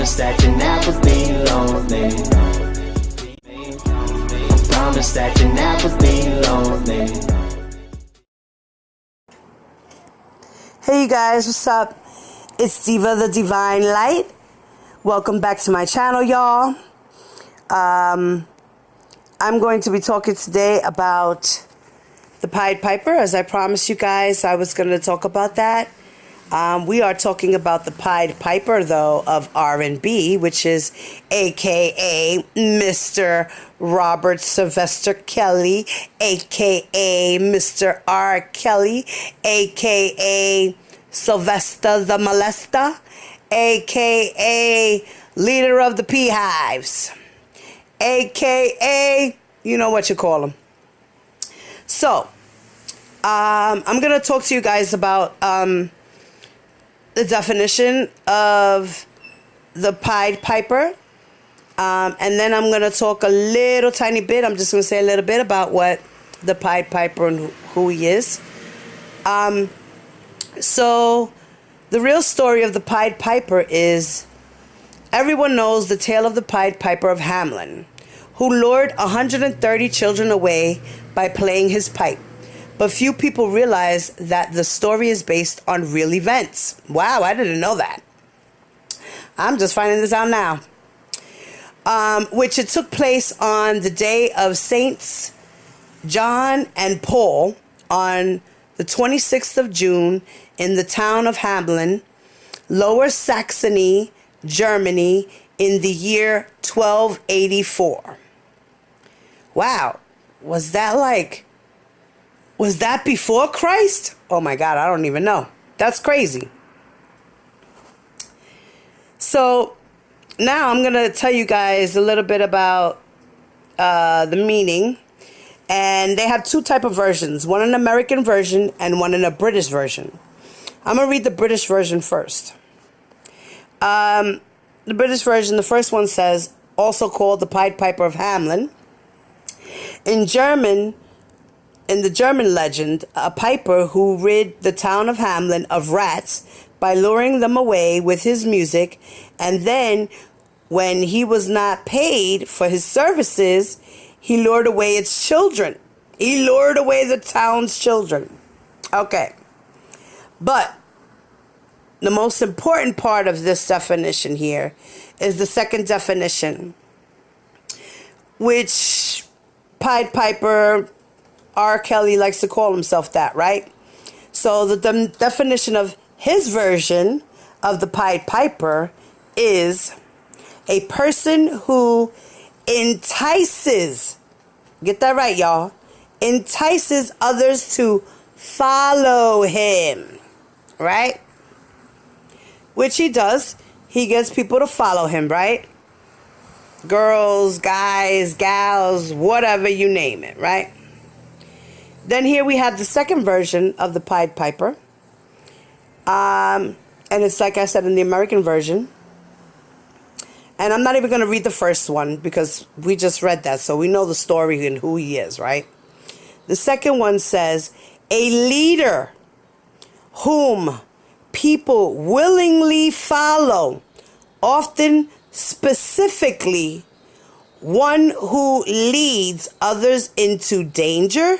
promise that you never be lonely. I promise that you never be lonely. Hey you guys, what's up? It's Diva the Divine Light. Welcome back to my channel, y'all. I'm going to be talking today about the Pied Piper. As I promised you guys, I was going to talk about that. We are talking about the Pied Piper, though, of R&B, which is A.K.A. Mr. Robert Sylvester Kelly, A.K.A. Mr. R. Kelly, A.K.A. Sylvester the Molester, A.K.A. Leader of the Beehives, A.K.A. you know what you call him. So, I'm going to talk to you guys about the definition of the Pied Piper. And then I'm going to talk a little tiny bit. I'm just going to say a little bit about what the Pied Piper and who he is. So, the real story of the Pied Piper is everyone knows the tale of the Pied Piper of Hamelin, who lured 130 children away by playing his pipe. But few people realize that the story is based on real events. Wow, I didn't know that. I'm just finding this out now. Which it took place on the day of Saints John and Paul on the 26th of June in the town of Hamelin, Lower Saxony, Germany, in the year 1284. Wow, was that before Christ? Oh my God, I don't even know. That's crazy. So now I'm going to tell you guys a little bit about the meaning. And they have two type of versions, one an American version and one in a British version. I'm going to read the British version first. The British version, the first one says, also called the Pied Piper of Hamelin. In the German legend, a piper who rid the town of Hamelin of rats by luring them away with his music, and then, when he was not paid for his services, he lured away its children. He lured away the town's children. Okay. But the most important part of this definition here is the second definition, which Pied Piper R. Kelly likes to call himself that, right? So the definition of his version of the Pied Piper is a person who entices, get that right, y'all, entices others to follow him, right? Which he does. He gets people to follow him, right? Girls, guys, gals, whatever you name it, right? Then here we have the second version of the Pied Piper. And it's like I said in the American version. And I'm not even going to read the first one because we just read that. So we know the story and who he is, right? The second one says, a leader whom people willingly follow, often specifically one who leads others into danger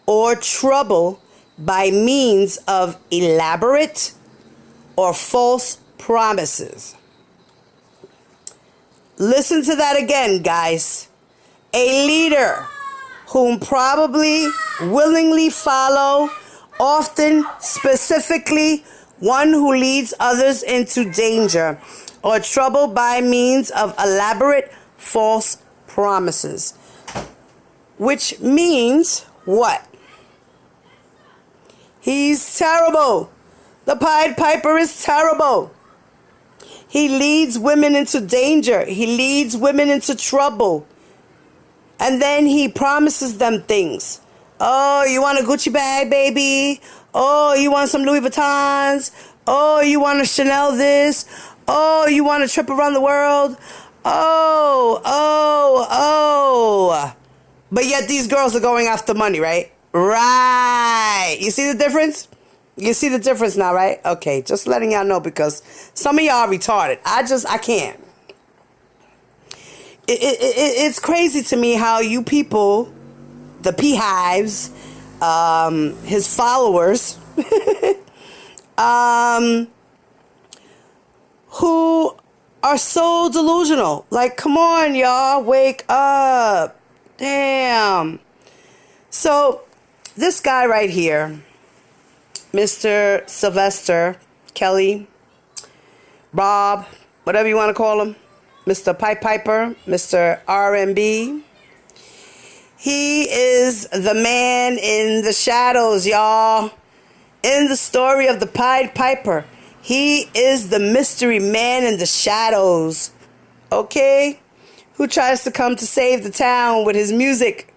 or trouble by means of elaborate or false promises. Listen to that again, guys. A leader whom probably willingly follow, often specifically one who leads others into danger or trouble by means of elaborate false promises. Which means what? He's terrible. The Pied Piper is terrible. He leads women into danger. He leads women into trouble. And then he promises them things. Oh, you want a Gucci bag, baby? Oh, you want some Louis Vuittons? Oh, you want a Chanel this? Oh, you want a trip around the world? Oh. But yet these girls are going after money, right? Right. You see the difference? You see the difference now, right? Okay, just letting y'all know because some of y'all are retarded. I can't. It's crazy to me how you people, the beehives, his followers, who are so delusional. Like, come on, y'all, wake up. Damn. So, this guy right here, Mr. Sylvester Kelly, Bob, whatever you want to call him, Mr. Pied Piper, Mr. R&B. He is the man in the shadows, y'all. In the story of the Pied Piper, he is the mystery man in the shadows, okay? Who tries to come to save the town with his music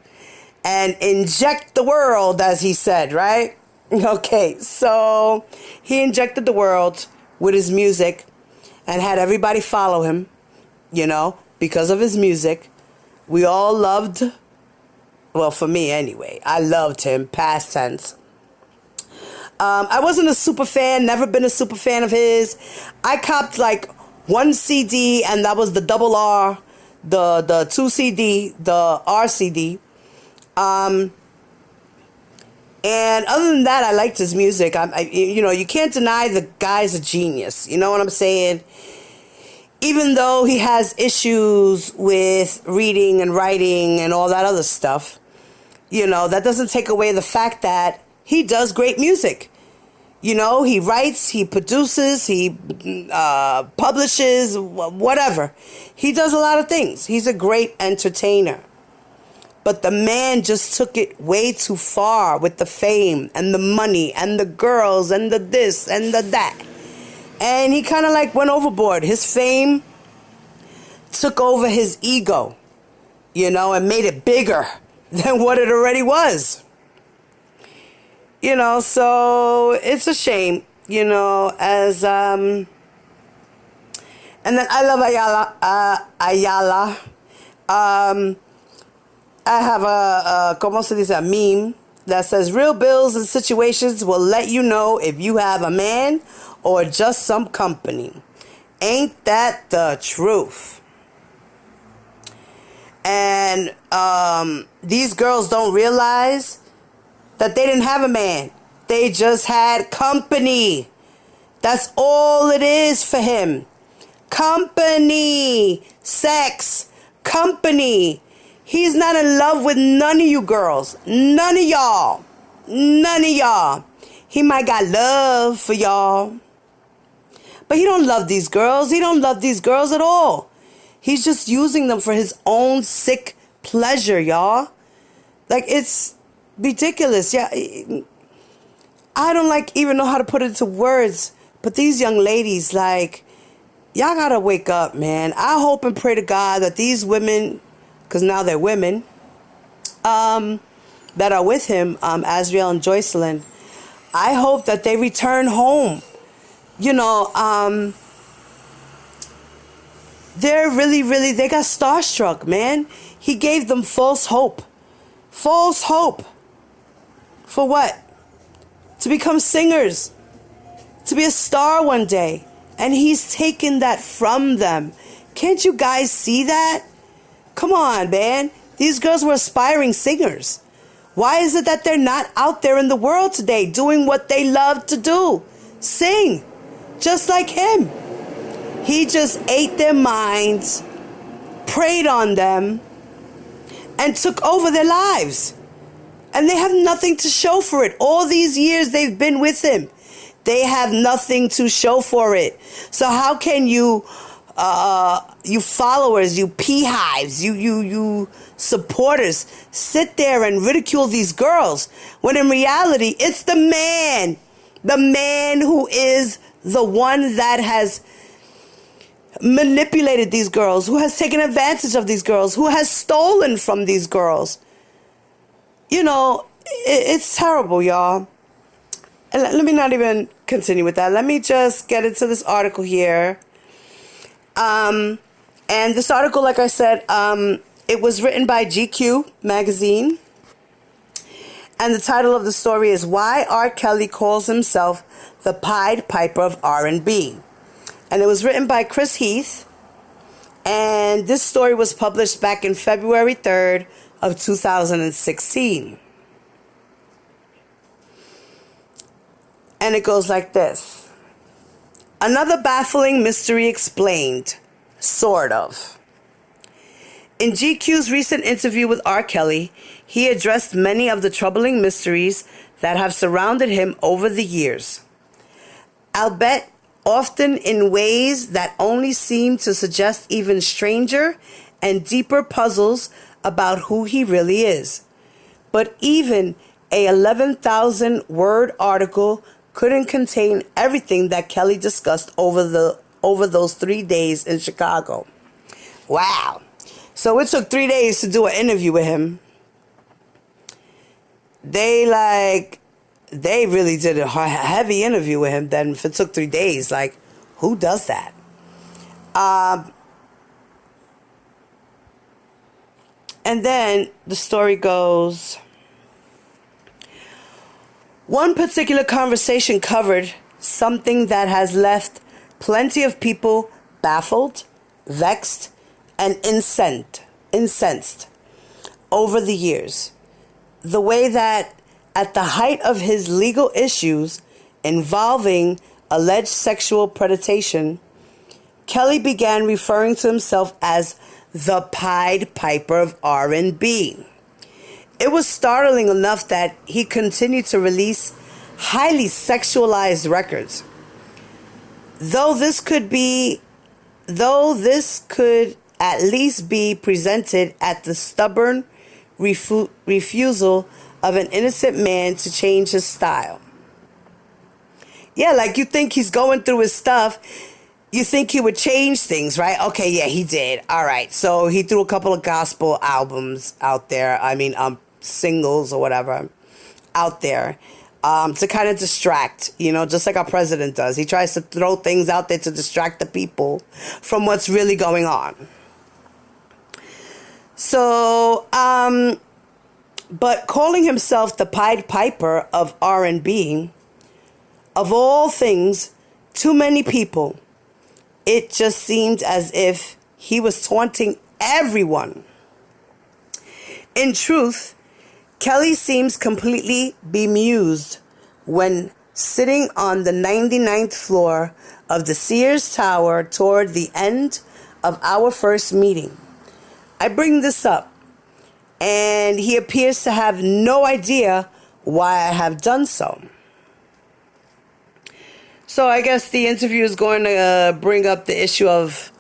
and inject the world, as he said, right? Okay, so he injected the world with his music and had everybody follow him, you know, because of his music. We all loved, well, for me anyway, I loved him, past tense. I wasn't a super fan, never been a super fan of his. I copped like one CD, and that was the double R, the 2 CD, the R CD. And other than that, I liked his music. You know, you can't deny the guy's a genius. You know what I'm saying? Even though he has issues with reading and writing and all that other stuff, you know, that doesn't take away the fact that he does great music. You know, he writes, he produces, he publishes, whatever. He does a lot of things. He's a great entertainer. But the man just took it way too far with the fame and the money and the girls and the this and the that. And he kind of like went overboard. His fame took over his ego, you know, and made it bigger than what it already was. You know, so it's a shame, you know, as, and then I love Ayala. I have como se dice, a meme that says, real bills and situations will let you know if you have a man or just some company. Ain't that the truth? And these girls don't realize that they didn't have a man. They just had company. That's all it is for him. Company. Sex. Company. He's not in love with none of you girls. None of y'all. None of y'all. He might got love for y'all. But he don't love these girls. He don't love these girls at all. He's just using them for his own sick pleasure, y'all. Like, it's ridiculous. Yeah, I don't even know how to put it into words. But these young ladies, like, y'all gotta wake up, man. I hope and pray to God that these women, because now they're women, that are with him, Azriel and Joycelyn, I hope that they return home. You know, they're really, they got starstruck, man. He gave them false hope. False hope. For what? To become singers. To be a star one day. And he's taken that from them. Can't you guys see that? Come on, man. These girls were aspiring singers. Why is it that they're not out there in the world today doing what they love to do? Sing. Just like him. He just ate their minds, preyed on them, and took over their lives. And they have nothing to show for it. All these years they've been with him. They have nothing to show for it. So how can you followers, you beehives, you supporters sit there and ridicule these girls when in reality it's the man who is the one that has manipulated these girls, who has taken advantage of these girls, who has stolen from these girls. You know, it's terrible, y'all. And let me not even continue with that. Let me just get into this article here. And this article, like I said, it was written by GQ magazine. And the title of the story is Why R. Kelly Calls Himself the Pied Piper of R&B. And it was written by Chris Heath. And this story was published back in February 3rd of 2016. And it goes like this. Another baffling mystery explained. Sort of. In GQ's recent interview with R. Kelly, he addressed many of the troubling mysteries that have surrounded him over the years. Albeit often in ways that only seem to suggest even stranger and deeper puzzles about who he really is. But even a 11,000-word article couldn't contain everything that Kelly discussed over those 3 days in Chicago. Wow. So it took 3 days to do an interview with him. They really did a heavy interview with him. Then if it took 3 days, like, who does that? And then the story goes, one particular conversation covered something that has left plenty of people baffled, vexed, and incensed over the years. The way that at the height of his legal issues involving alleged sexual predation, Kelly began referring to himself as the Pied Piper of R&B. It was startling enough that he continued to release highly sexualized records. Though this could at least be presented at the stubborn refusal of an innocent man to change his style. Yeah, like you think he's going through his stuff. You think he would change things, right? Okay, yeah, he did. All right. So he threw a couple of gospel albums out there. Singles or whatever out there to kind of distract, just like our president does. He tries to throw things out there to distract the people from what's really going on. So, but calling himself the Pied Piper of R&B, of all things, to many people, it just seemed as if he was taunting everyone. In truth, Kelly seems completely bemused when sitting on the 99th floor of the Sears Tower toward the end of our first meeting. I bring this up, and he appears to have no idea why I have done so. So I guess the interview is going to bring up the issue of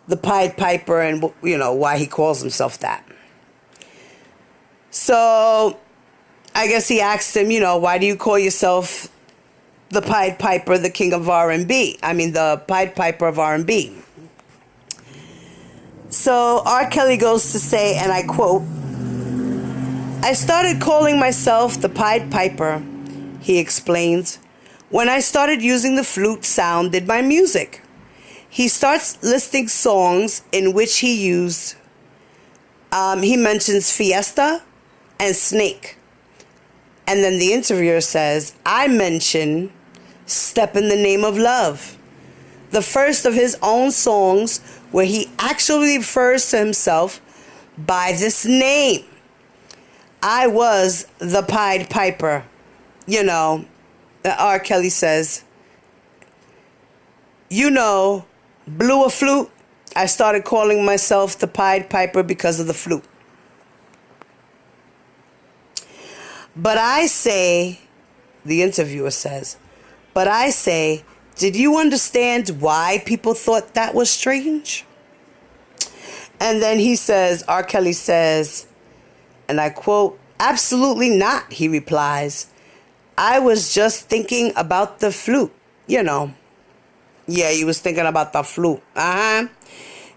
the Pied Piper and, why he calls himself that. So I guess he asked him, why do you call yourself the Pied Piper, the king of R&B? The Pied Piper of R&B. So R. Kelly goes to say, and I quote, I started calling myself the Pied Piper, he explains, when I started using the flute sound in my music. He starts listing songs in which he used, he mentions Fiesta and Snake. And then the interviewer says, I mention Step in the Name of Love, the first of his own songs where he actually refers to himself by this name. I was the Pied Piper. R. Kelly says, blew a flute. I started calling myself the Pied Piper because of the flute. But I say, the interviewer says, but I say, did you understand why people thought that was strange? And then he says, R. Kelly says, and I quote, absolutely not, he replies. I was just thinking about the flute, Yeah, you was thinking about the flute.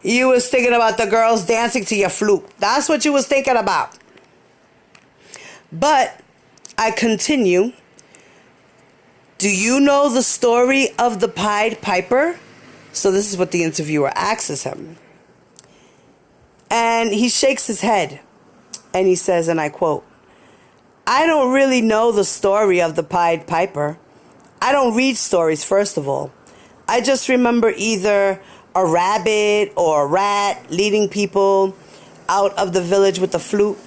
You was thinking about the girls dancing to your flute. That's what you was thinking about. But I continue. Do you know the story of the Pied Piper? So this is what the interviewer asks him. And he shakes his head and he says, and I quote, I don't really know the story of the Pied Piper. I don't read stories, first of all. I just remember either a rabbit or a rat leading people out of the village with a flute.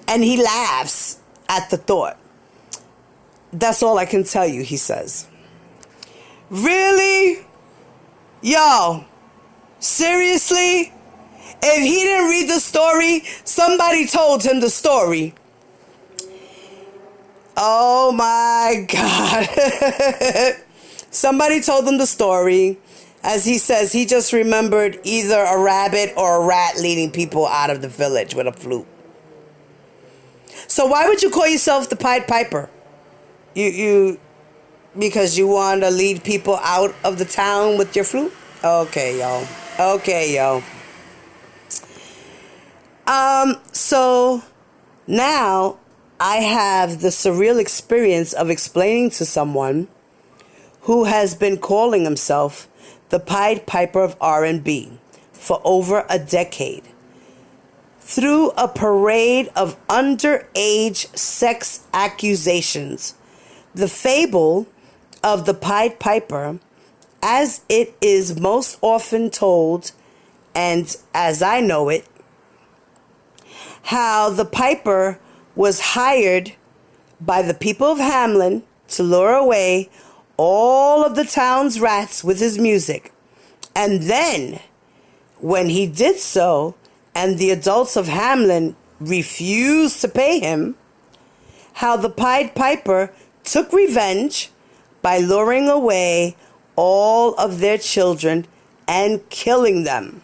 And he laughs at the thought. That's all I can tell you, he says. Really? Yo, seriously? If he didn't read the story, somebody told him the story. Oh my God. Somebody told him the story. As he says, he just remembered either a rabbit or a rat leading people out of the village with a flute. So why would you call yourself the Pied Piper? You because you want to lead people out of the town with your flute? Okay, yo. Okay, yo. So now I have the surreal experience of explaining to someone who has been calling himself the Pied Piper of R&B for over a decade. Through a parade of underage sex accusations, the fable of the Pied Piper, as it is most often told, and as I know it, how the piper was hired by the people of Hamelin to lure away all of the town's rats with his music. And then, when he did so, and the adults of Hamelin refused to pay him, how the Pied Piper took revenge by luring away all of their children and killing them.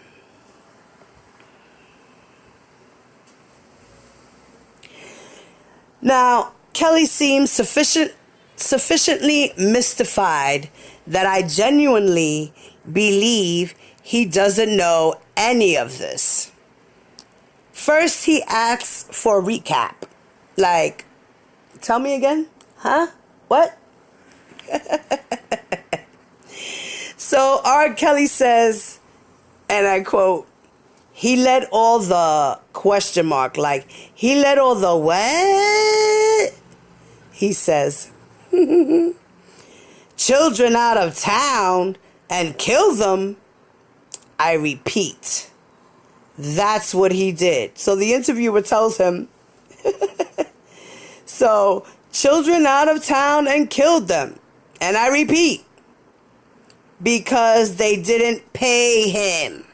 Now, Kelly seems sufficiently mystified that I genuinely believe he doesn't know any of this. First, he asks for a recap. Like, tell me again? Huh? What? So R. Kelly says, and I quote, he let all the question mark, like, he let all the what? He says, children out of town and kill them. I repeat, that's what he did. So the interviewer tells him, so children out of town and killed them. And I repeat, because they didn't pay him.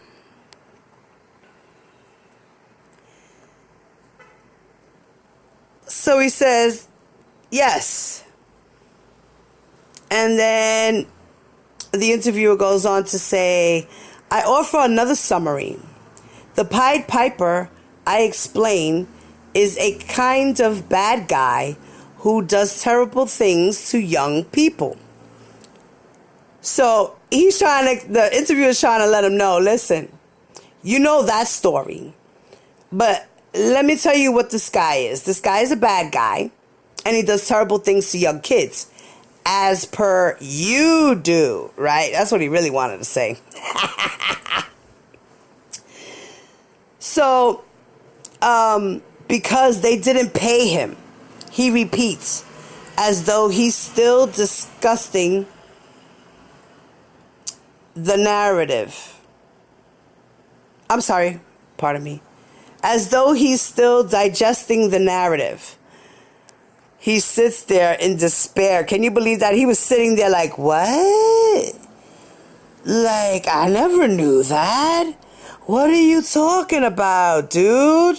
So he says, yes. And then the interviewer goes on to say, I offer another summary. The Pied Piper, I explain, is a kind of bad guy who does terrible things to young people. So the interviewer is trying to let him know, listen, you know that story, but let me tell you what this guy is. This guy is a bad guy, and he does terrible things to young kids, as per you do, right? That's what he really wanted to say. So, because they didn't pay him, he repeats, as though he's still discussing the narrative. I'm sorry, pardon me. As though he's still digesting the narrative. He sits there in despair. Can you believe that? He was sitting there like, what? Like, I never knew that. What are you talking about, dude?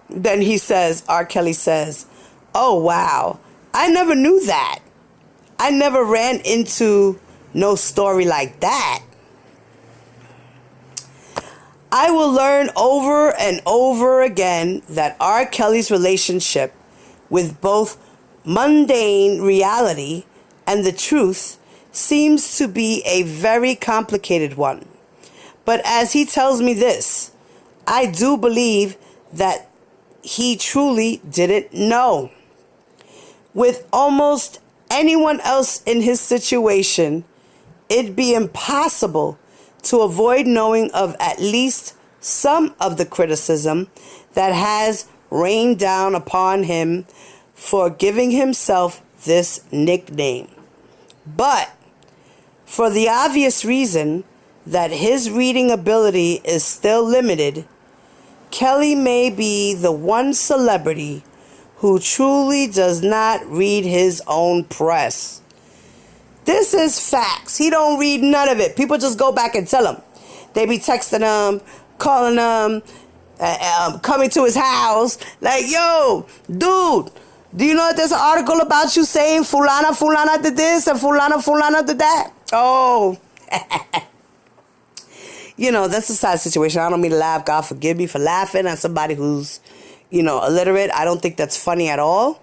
Then he says, R. Kelly says, oh, wow. I never knew that. I never ran into no story like that. I will learn over and over again that R. Kelly's relationship with both mundane reality and the truth seems to be a very complicated one. But as he tells me this, I do believe that he truly didn't know. With almost anyone else in his situation, it'd be impossible to avoid knowing of at least some of the criticism that has rained down upon him for giving himself this nickname. But for the obvious reason that his reading ability is still limited, Kelly may be the one celebrity who truly does not read his own press. This is facts. He don't read none of it. People just go back and tell him. They be texting him, calling him, coming to his house. Like, yo, dude, do you know that there's an article about you saying fulana did this and fulana did that? Oh. You know, that's a sad situation. I don't mean to laugh. God forgive me for laughing at somebody who's, illiterate. I don't think that's funny at all.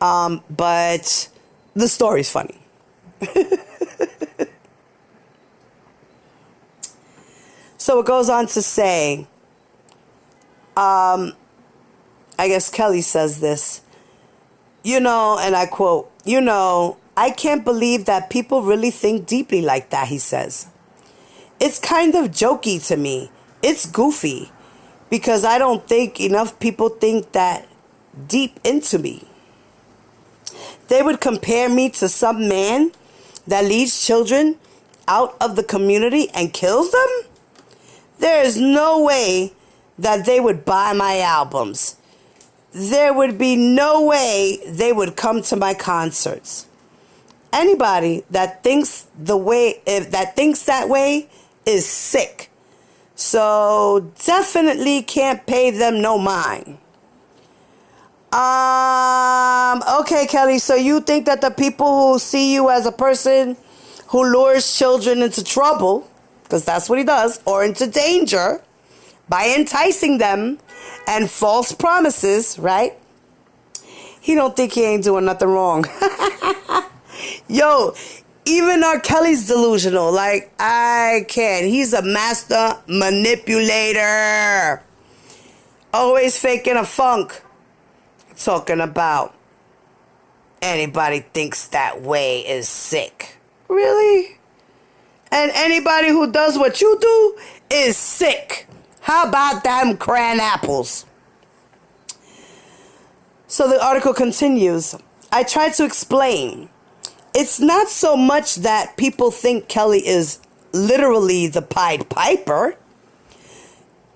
But the story's funny. So it goes on to say, I guess Kelly says this, and I quote, I can't believe that people really think deeply like that, he says. It's kind of jokey to me. It's goofy because I don't think enough people think that deep into me. They would compare me to some man that leads children out of the community and kills them? There is no way that they would buy my albums. There would be no way they would come to my concerts. Anybody that thinks that way is sick. So definitely can't pay them no mind. Okay, Kelly, so you think that the people who see you as a person who lures children into trouble, because that's what he does, or into danger, by enticing them and false promises, right? He don't think he ain't doing nothing wrong. Yo, even R. Kelly's delusional. Like, I can't. He's a master manipulator. Always faking a funk. Talking about anybody thinks that way is sick. Really? And anybody who does what you do is sick. How about them cran apples? So the article continues. I tried to explain. It's not so much that people think Kelly is literally the Pied Piper.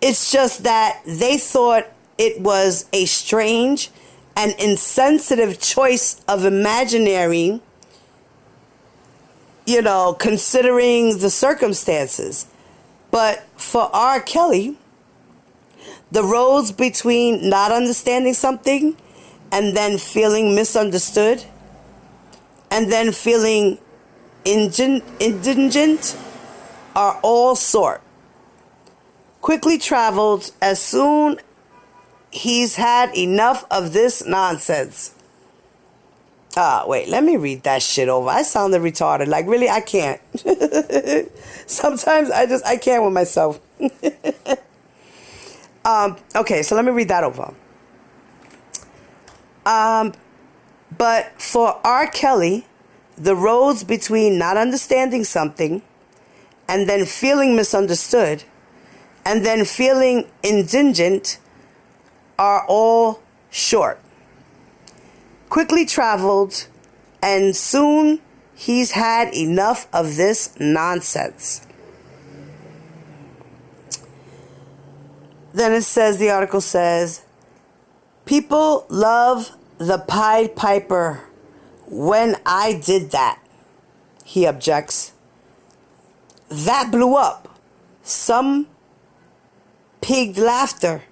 It's just that they thought it was a strange and insensitive choice of imaginary, considering the circumstances. But for R. Kelly, the roads between not understanding something and then feeling misunderstood and then feeling indigent are all short. Quickly traveled as soon he's had enough of this nonsense. Wait, let me read that shit over. I sounded retarded. Like, really, I can't. Sometimes I can't with myself. Okay, so let me read that over. But for R. Kelly, the roads between not understanding something and then feeling misunderstood and then feeling indigent are all short. Quickly traveled, and soon he's had enough of this nonsense. Then the article says, people love the Pied Piper when I did that. He objects. That blew up. Some pigged laughter.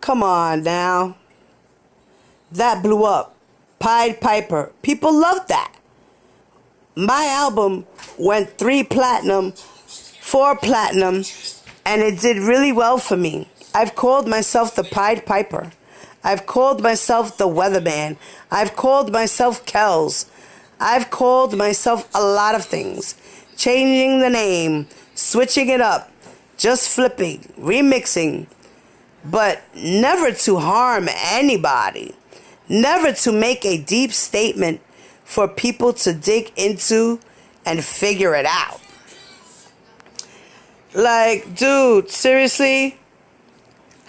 Come on now. That blew up. Pied Piper. People love that. My album went 3 platinum, 4 platinum, and it did really well for me. I've called myself the Pied Piper. I've called myself the Weatherman. I've called myself Kells. I've called myself a lot of things. Changing the name, switching it up, just flipping, remixing. But never to harm anybody. Never to make a deep statement for people to dig into and figure it out. Like, dude, seriously?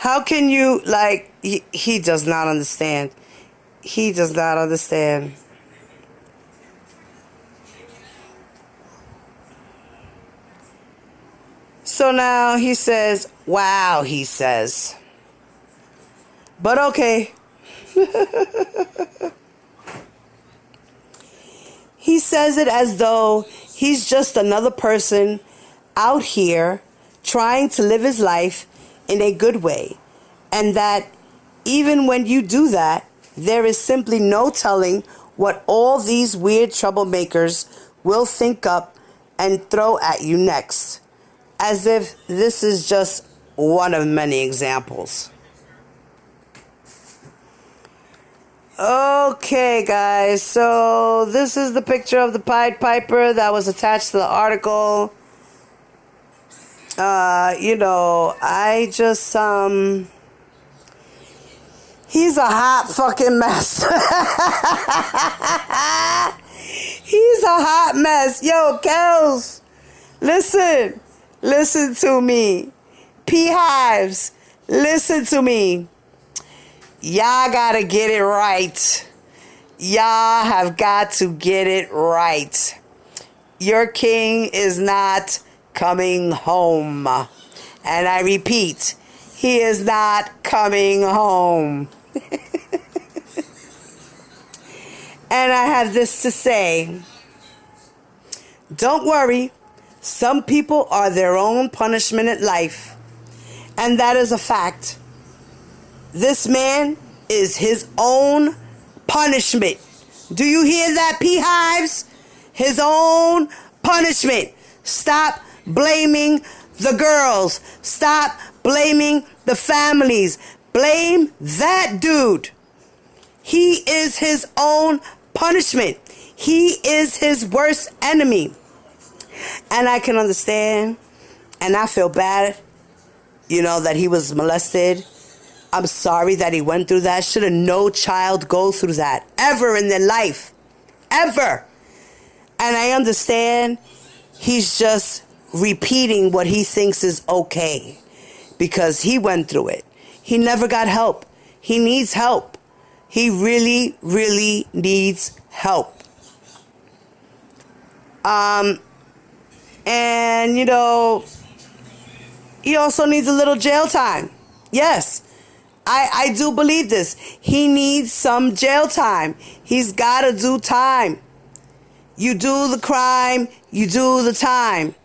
How can you, like, he does not understand. He does not understand. So now he says, wow, he says. But okay. He says it as though he's just another person out here trying to live his life in a good way. And that even when you do that, there is simply no telling what all these weird troublemakers will think up and throw at you next. As if this is just one of many examples. Okay, guys, so this is the picture of the Pied Piper that was attached to the article. I just, he's a hot fucking mess. He's a hot mess. Yo, Kels, listen to me. Beehives, listen to me. Y'all gotta get it right. Y'all have got to get it right. Your king is not coming home. And I repeat, he is not coming home. And I have this to say. Don't worry. Some people are their own punishment in life. And that is a fact. This man is his own punishment. Do you hear that, Beehives? His own punishment. Stop blaming the girls. Stop blaming the families. Blame that dude. He is his own punishment. He is his worst enemy. And I can understand, and I feel bad, that he was molested. I'm sorry that he went through that. Should no child go through that ever in their life. Ever. And I understand he's just repeating what he thinks is okay because he went through it. He never got help. He needs help. He really, really needs help. And, he also needs a little jail time. Yes. I do believe this. He needs some jail time. He's got to do time. You do the crime, you do the time.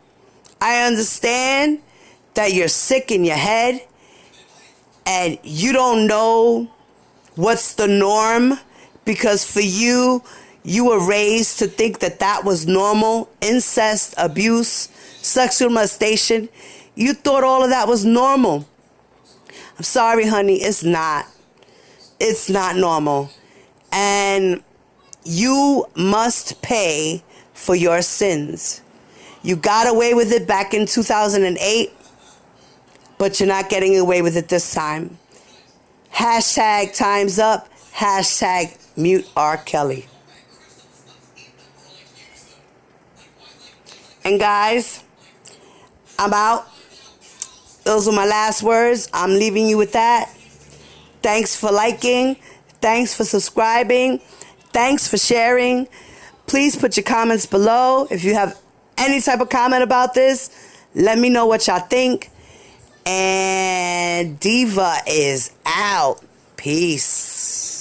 I understand that you're sick in your head and you don't know what's the norm because for you, you were raised to think that that was normal. Incest, abuse, sexual molestation. You thought all of that was normal. I'm sorry, honey, it's not. It's not normal. And you must pay for your sins. You got away with it back in 2008, but you're not getting away with it this time. Hashtag time's up. Hashtag mute R. Kelly. And guys, I'm out. Those were my last words. I'm leaving you with that. Thanks for liking. Thanks for subscribing. Thanks for sharing. Please put your comments below. If you have any type of comment about this, let me know what y'all think. And Diva is out. Peace.